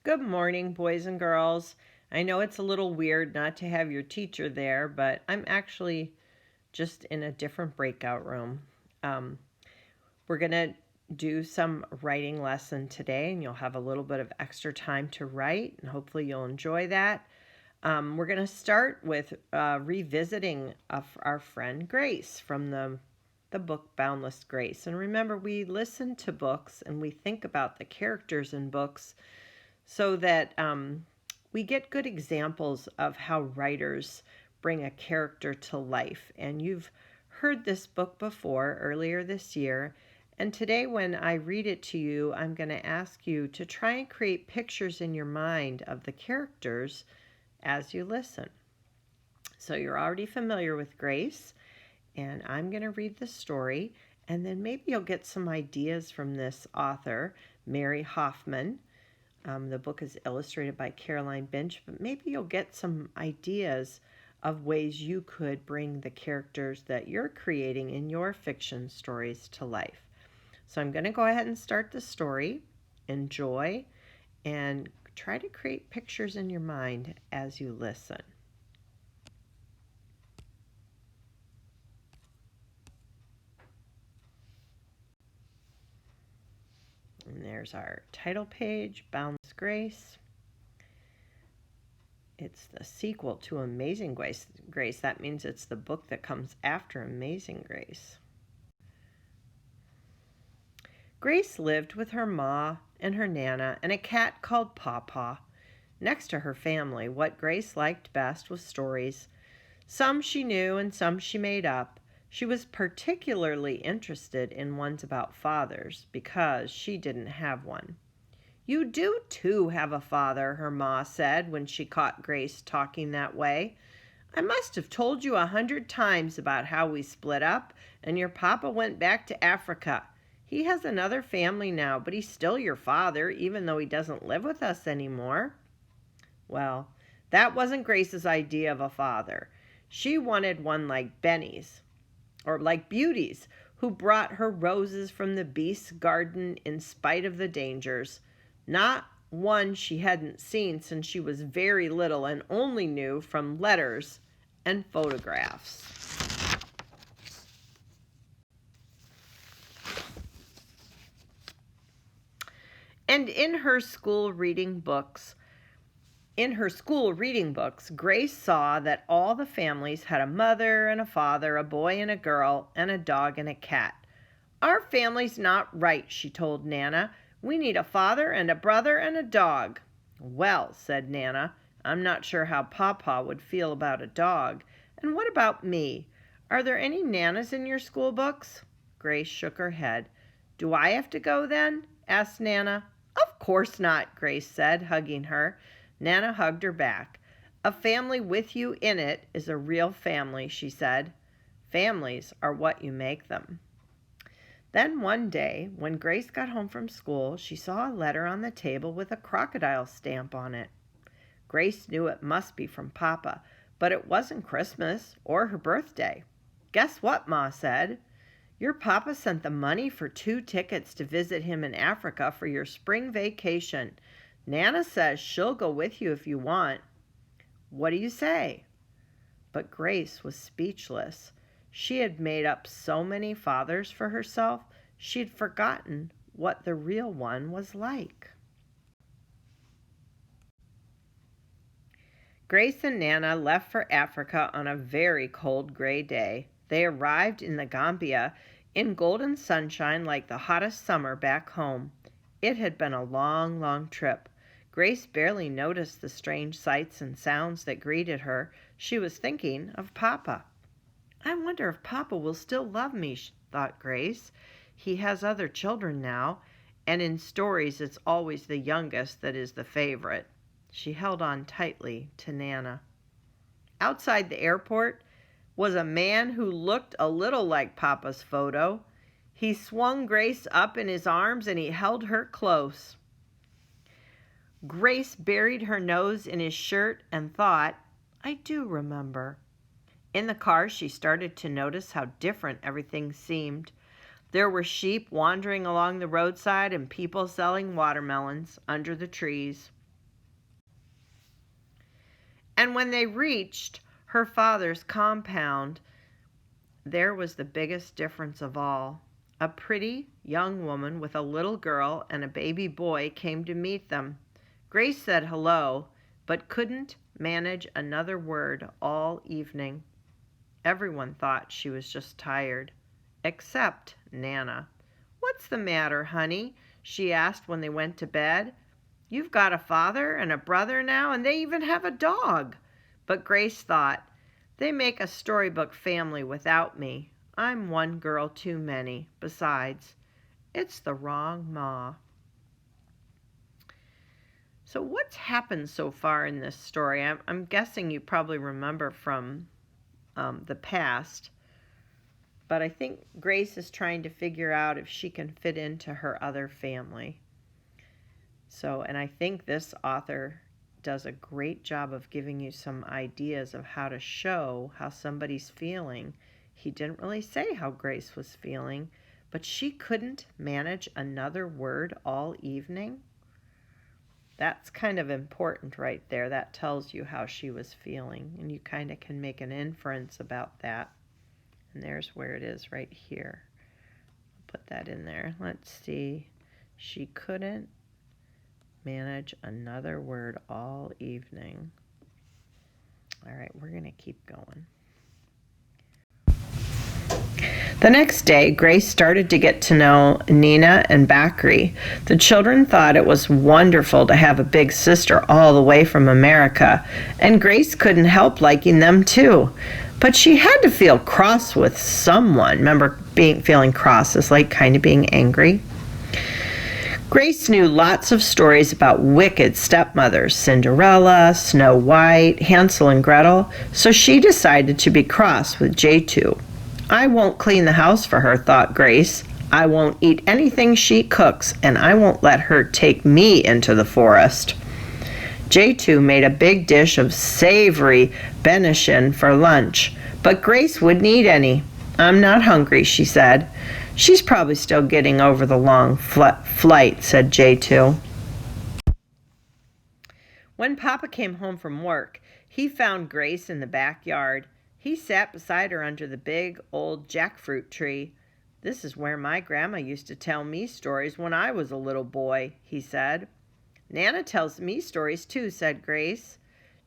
Good morning, boys and girls. I know it's a little weird not to have your teacher there, but I'm actually just in a different breakout room. Um, we're going to do some writing lesson today, and you'll have a little bit of extra time to write, and hopefully you'll enjoy that. We're going to start with revisiting our friend Grace from the book Boundless Grace. And remember, we listen to books and we think about the characters in books so that we get good examples of how writers bring a character to life. And you've heard this book before earlier this year. And today, when I read it to you, I'm going to ask you to try and create pictures in your mind of the characters as you listen. So you're already familiar with Grace, and I'm going to read the story, and then maybe you'll get some ideas from this author, Mary Hoffman. The book is illustrated by Caroline Binch, but maybe you'll get some ideas of ways you could bring the characters that you're creating in your fiction stories to life. So I'm going to go ahead and start the story. Enjoy and try to create pictures in your mind as you listen. And there's our title page, Boundless Grace. It's the sequel to Amazing Grace. That means it's the book that comes after Amazing Grace. Grace lived with her ma and her nana and a cat called Pawpaw. Next to her family, what Grace liked best was stories. Some she knew and some she made up. She was particularly interested in ones about fathers because she didn't have one. "You do too have a father," her ma said when she caught Grace talking that way. "I must have told you 100 times about how we split up and your papa went back to Africa. He has another family now, but he's still your father, even though he doesn't live with us anymore." Well, that wasn't Grace's idea of a father. She wanted one like Benny's, or like Beauty's, who brought her roses from the beast's garden in spite of the dangers. Not one she hadn't seen since she was very little and only knew from letters and photographs. And in her school reading books, Grace saw that all the families had a mother and a father, a boy and a girl, and a dog and a cat. "Our family's not right," she told Nana. "We need a father and a brother and a dog." "Well," said Nana, "I'm not sure how Pawpaw would feel about a dog. And what about me? Are there any Nanas in your school books?" Grace shook her head. "Do I have to go then?" asked Nana. "Of course not," Grace said, hugging her. Nana hugged her back. "A family with you in it is a real family," she said. "Families are what you make them." Then one day, when Grace got home from school, she saw a letter on the table with a crocodile stamp on it. Grace knew it must be from Papa, but it wasn't Christmas or her birthday. "Guess what?" Ma said. "Your Papa sent the money for 2 tickets to visit him in Africa for your spring vacation. Nana says she'll go with you if you want. What do you say?" But Grace was speechless. She had made up so many fathers for herself, she'd forgotten what the real one was like. Grace and Nana left for Africa on a very cold gray day. They arrived in the Gambia in golden sunshine like the hottest summer back home. It had been a long, long trip. Grace barely noticed the strange sights and sounds that greeted her. She was thinking of Papa. "I wonder if Papa will still love me," thought Grace. "He has other children now, and in stories it's always the youngest that is the favorite." She held on tightly to Nana. Outside the airport was a man who looked a little like Papa's photo. He swung Grace up in his arms and he held her close. Grace buried her nose in his shirt and thought, "I do remember." In the car, she started to notice how different everything seemed. There were sheep wandering along the roadside and people selling watermelons under the trees. And when they reached her father's compound, there was the biggest difference of all. A pretty young woman with a little girl and a baby boy came to meet them. Grace said hello, but couldn't manage another word all evening. Everyone thought she was just tired, except Nana. "What's the matter, honey?" she asked when they went to bed. "You've got a father and a brother now, and they even have a dog." But Grace thought, "They make a storybook family without me. I'm one girl too many. Besides, it's the wrong ma." So what's happened so far in this story? I'm guessing you probably remember from the past, but I think Grace is trying to figure out if she can fit into her other family. So, and I think this author does a great job of giving you some ideas of how to show how somebody's feeling. He didn't really say how Grace was feeling, but she couldn't manage another word all evening. That's kind of important right there. That tells you how she was feeling, and you kind of can make an inference about that. And there's where it is right here. Put that in there. Let's see. She couldn't manage another word all evening. All right, we're going to keep going. The next day, Grace started to get to know Nina and Bakri. The children thought it was wonderful to have a big sister all the way from America, and Grace couldn't help liking them too. But she had to feel cross with someone. Remember, feeling cross is like kind of being angry. Grace knew lots of stories about wicked stepmothers, Cinderella, Snow White, Hansel and Gretel, so she decided to be cross with J2. "I won't clean the house for her," thought Grace. "I won't eat anything she cooks, and I won't let her take me into the forest." J2 made a big dish of savory Benishin for lunch, but Grace wouldn't eat any. "I'm not hungry," she said. "She's probably still getting over the long flight," said J2. When Papa came home from work, he found Grace in the backyard. He sat beside her under the big old jackfruit tree. "This is where my grandma used to tell me stories when I was a little boy," he said. "Nana tells me stories too," said Grace.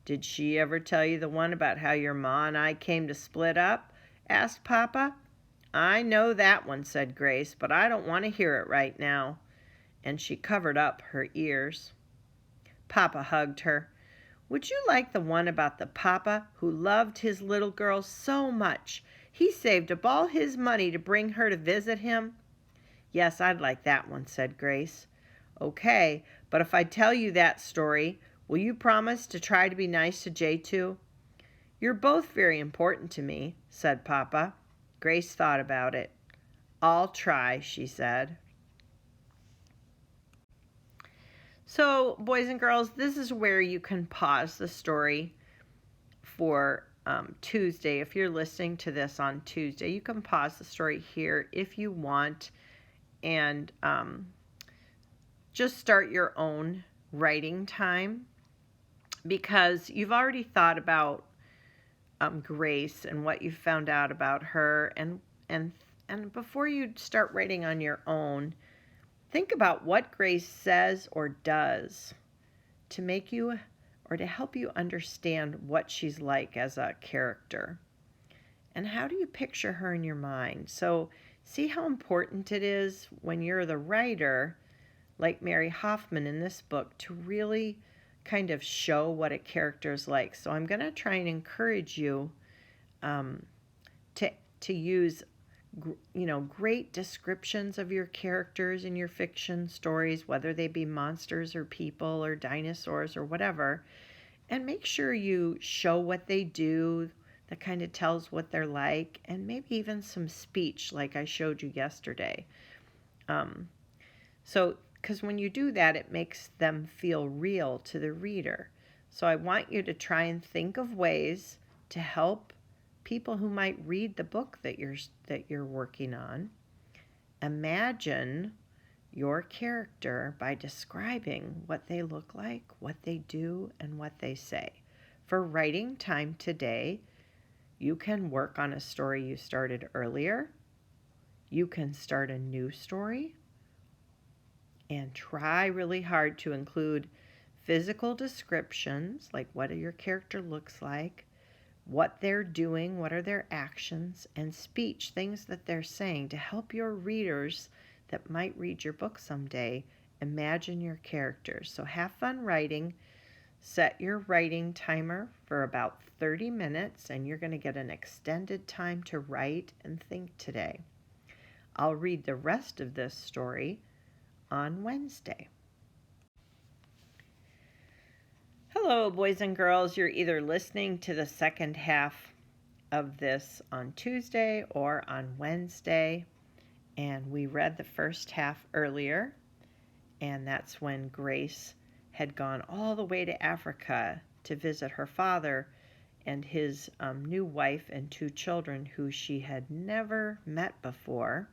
"Did she ever tell you the one about how your ma and I came to split up?" asked Papa. "I know that one," said Grace, "but I don't want to hear it right now." And she covered up her ears. Papa hugged her. "Would you like the one about the papa who loved his little girl so much he saved up all his money to bring her to visit him?" "Yes, I'd like that one," said Grace. "Okay, but if I tell you that story, will you promise to try to be nice to J2? "You're both very important to me," said Papa. Grace thought about it. "I'll try," she said. So, boys and girls, this is where you can pause the story for Tuesday. If you're listening to this on Tuesday, you can pause the story here if you want and just start your own writing time, because you've already thought about Grace and what you found out about her, and before you start writing on your own, think about what Grace says or does to make you or to help you understand what she's like as a character. And how do you picture her in your mind? So see how important it is when you're the writer, like Mary Hoffman in this book, to really kind of show what a character is like. So I'm going to try and encourage you to use great descriptions of your characters in your fiction stories, whether they be monsters or people or dinosaurs or whatever, and make sure you show what they do that kind of tells what they're like, and maybe even some speech like I showed you yesterday. Because when you do that, it makes them feel real to the reader. So I want you to try and think of ways to help people who might read the book that you're working on imagine your character by describing what they look like, what they do, and what they say. For writing time today, you can work on a story you started earlier. You can start a new story and try really hard to include physical descriptions, like what your character looks like, what they're doing, what are their actions, and speech, things that they're saying to help your readers that might read your book someday imagine your characters. So have fun writing. Set your writing timer for about 30 minutes, and you're going to get an extended time to write and think today. I'll read the rest of this story on Wednesday. Hello, boys and girls. You're either listening to the second half of this on Tuesday or on Wednesday, and we read the first half earlier, and that's when Grace had gone all the way to Africa to visit her father and his new wife and 2 children who she had never met before.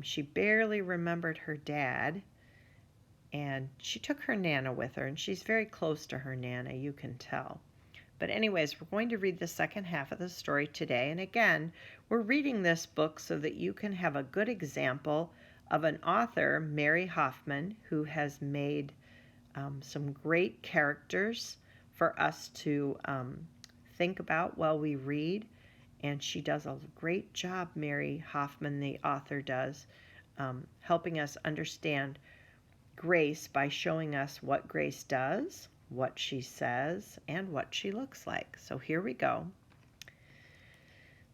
She barely remembered her dad, and she took her Nana with her, and she's very close to her Nana, you can tell. But anyways, we're going to read the second half of the story today, and again, we're reading this book so that you can have a good example of an author, Mary Hoffman, who has made some great characters for us to think about while we read. And she does a great job, Mary Hoffman, the author does, helping us understand Grace by showing us what Grace does, what she says, and what she looks like. So here we go.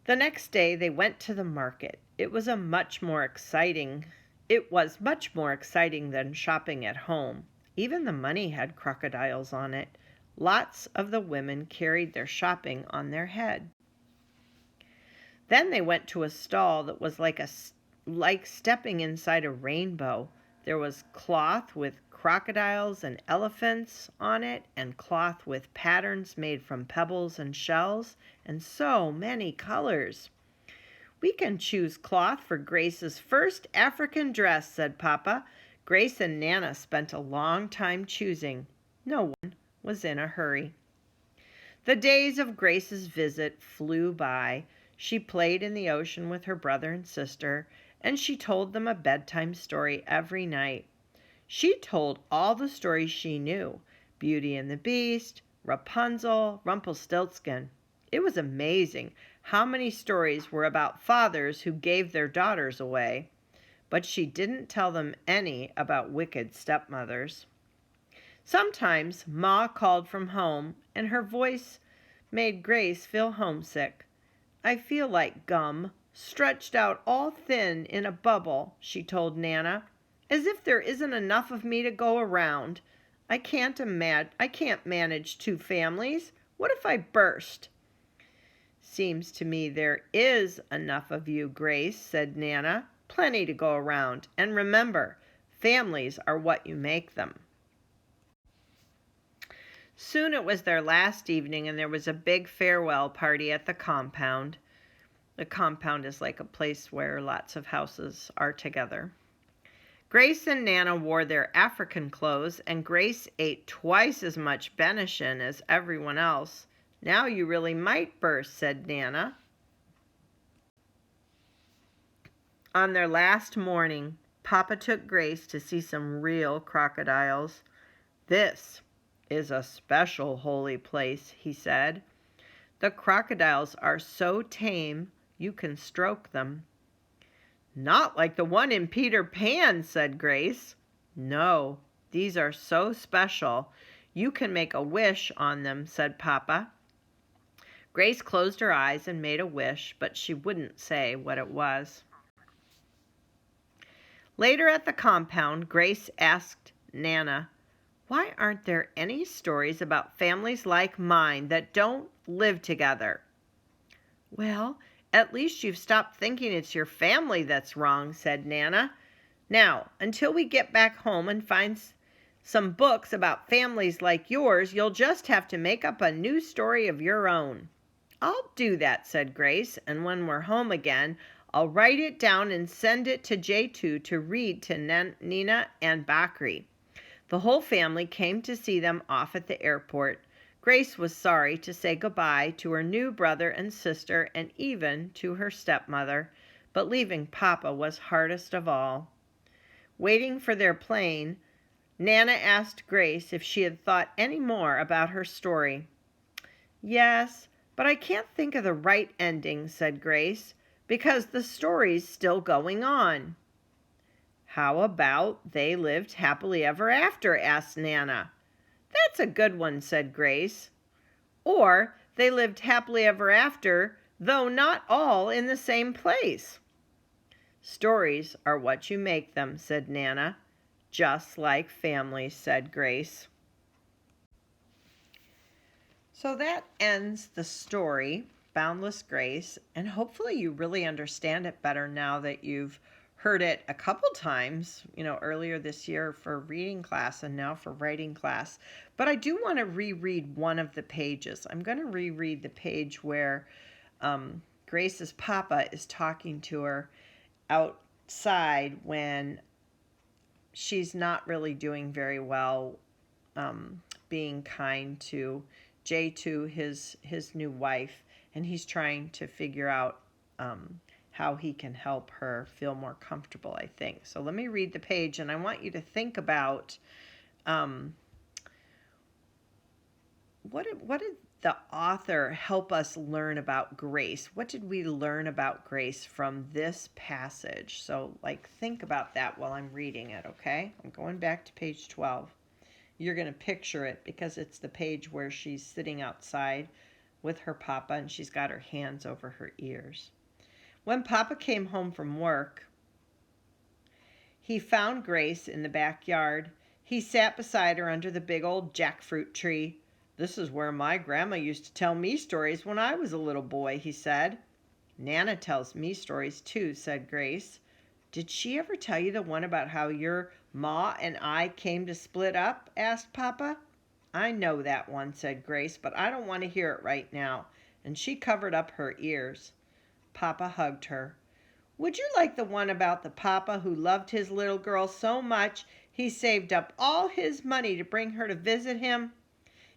The next day they went to the market. It was much more exciting than shopping at home. Even the money had crocodiles on it. Lots of the women carried their shopping on their head. Then they went to a stall that was like stepping inside a rainbow. There was cloth with crocodiles and elephants on it, and cloth with patterns made from pebbles and shells, and so many colors. "We can choose cloth for Grace's first African dress," said Papa. Grace and Nana spent a long time choosing. No one was in a hurry. The days of Grace's visit flew by. She played in the ocean with her brother and sister, and she told them a bedtime story every night. She told all the stories she knew: Beauty and the Beast, Rapunzel, Rumpelstiltskin. It was amazing how many stories were about fathers who gave their daughters away. But she didn't tell them any about wicked stepmothers. Sometimes Ma called from home, and her voice made Grace feel homesick. "I feel like gum, stretched out all thin in a bubble," she told Nana, "as if there isn't enough of me to go around. I can't manage 2 families. What if I burst?" "Seems to me there is enough of you, Grace," said Nana. "Plenty to go around. And remember, families are what you make them." Soon it was their last evening, and there was a big farewell party at the compound. The compound is like a place where lots of houses are together. Grace and Nana wore their African clothes, and Grace ate twice as much Benishin as everyone else. "Now you really might burst," said Nana. On their last morning, Papa took Grace to see some real crocodiles. "This is a special holy place," he said. "The crocodiles are so tame you can stroke them." "Not like the one in Peter Pan," said Grace. "No, these are so special. You can make a wish on them," said Papa. Grace closed her eyes and made a wish, but she wouldn't say what it was. Later at the compound, Grace asked Nana, "Why aren't there any stories about families like mine that don't live together?" "Well, at least you've stopped thinking it's your family that's wrong," said Nana. "Now, until we get back home and find some books about families like yours, you'll just have to make up a new story of your own." "I'll do that," said Grace, "and when we're home again, I'll write it down and send it to J2 to read to Nina and Bakri." The whole family came to see them off at the airport. Grace was sorry to say goodbye to her new brother and sister and even to her stepmother, but leaving Papa was hardest of all. Waiting for their plane, Nana asked Grace if she had thought any more about her story. "Yes, but I can't think of the right ending," said Grace, "because the story's still going on." "How about they lived happily ever after?" asked Nana. "That's a good one," said Grace. "Or they lived happily ever after, though not all in the same place." "Stories are what you make them," said Nana. "Just like families," said Grace. So that ends the story, Boundless Grace, and hopefully you really understand it better now that you've heard it a couple times, earlier this year for reading class and now for writing class. But I do want to reread one of the pages. I'm going to reread the page where Grace's papa is talking to her outside when she's not really doing very well, being kind to J2, his new wife, and he's trying to figure out how he can help her feel more comfortable, I think. So let me read the page, and I want you to think about what did the author help us learn about grace? What did we learn about grace from this passage? So, think about that while I'm reading it, okay? I'm going back to page 12. You're going to picture it because it's the page where she's sitting outside with her papa and she's got her hands over her ears. When Papa came home from work, he found Grace in the backyard. He sat beside her under the big old jackfruit tree. "This is where my grandma used to tell me stories when I was a little boy," he said. "Nana tells me stories too," said Grace. "Did she ever tell you the one about how your ma and I came to split up?" asked Papa. "I know that one," said Grace, "but I don't want to hear it right now," and she covered up her ears. Papa hugged her. "Would you like the one about the papa who loved his little girl so much he saved up all his money to bring her to visit him?"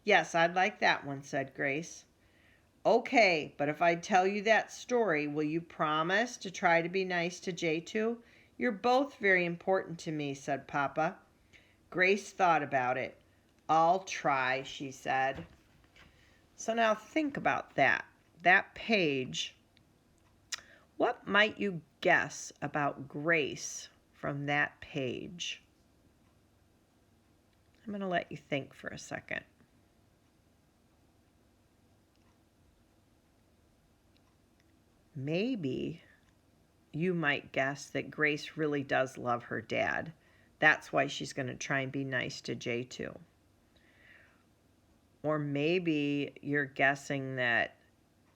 "Yes, I'd like that one," said Grace. "Okay, but if I tell you that story, will you promise to try to be nice to J2? You're both very important to me," said Papa. Grace thought about it. "I'll try," she said. So now think about that page. What might you guess about Grace from that page? I'm going to let you think for a second. Maybe you might guess that Grace really does love her dad. That's why she's going to try and be nice to J2. Or maybe you're guessing that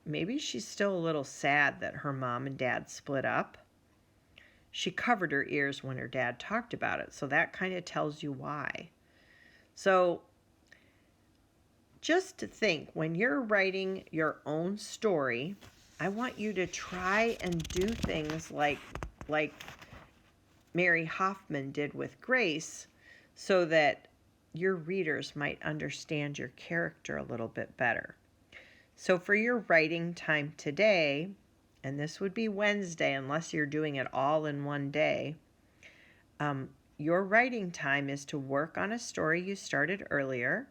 maybe she's still a little sad that her mom and dad split up. She covered her ears when her dad talked about it, so that kind of tells you why. So just to think, when you're writing your own story, I want you to try and do things like Mary Hoffman did with Grace, so that your readers might understand your character a little bit better. So for your writing time today, and this would be Wednesday unless you're doing it all in one day, your writing time is to work on a story you started earlier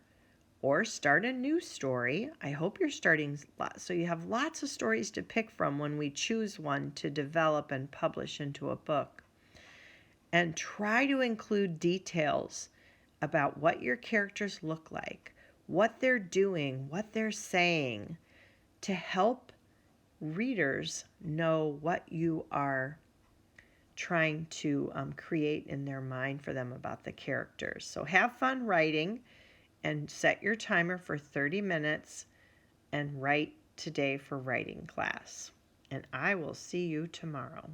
or start a new story. I hope you're starting so you have lots of stories to pick from when we choose one to develop and publish into a book. And try to include details about what your characters look like, what they're doing, what they're saying, to help readers know what you are trying to create in their mind for them about the characters. So have fun writing and set your timer for 30 minutes and write today for writing class. And I will see you tomorrow.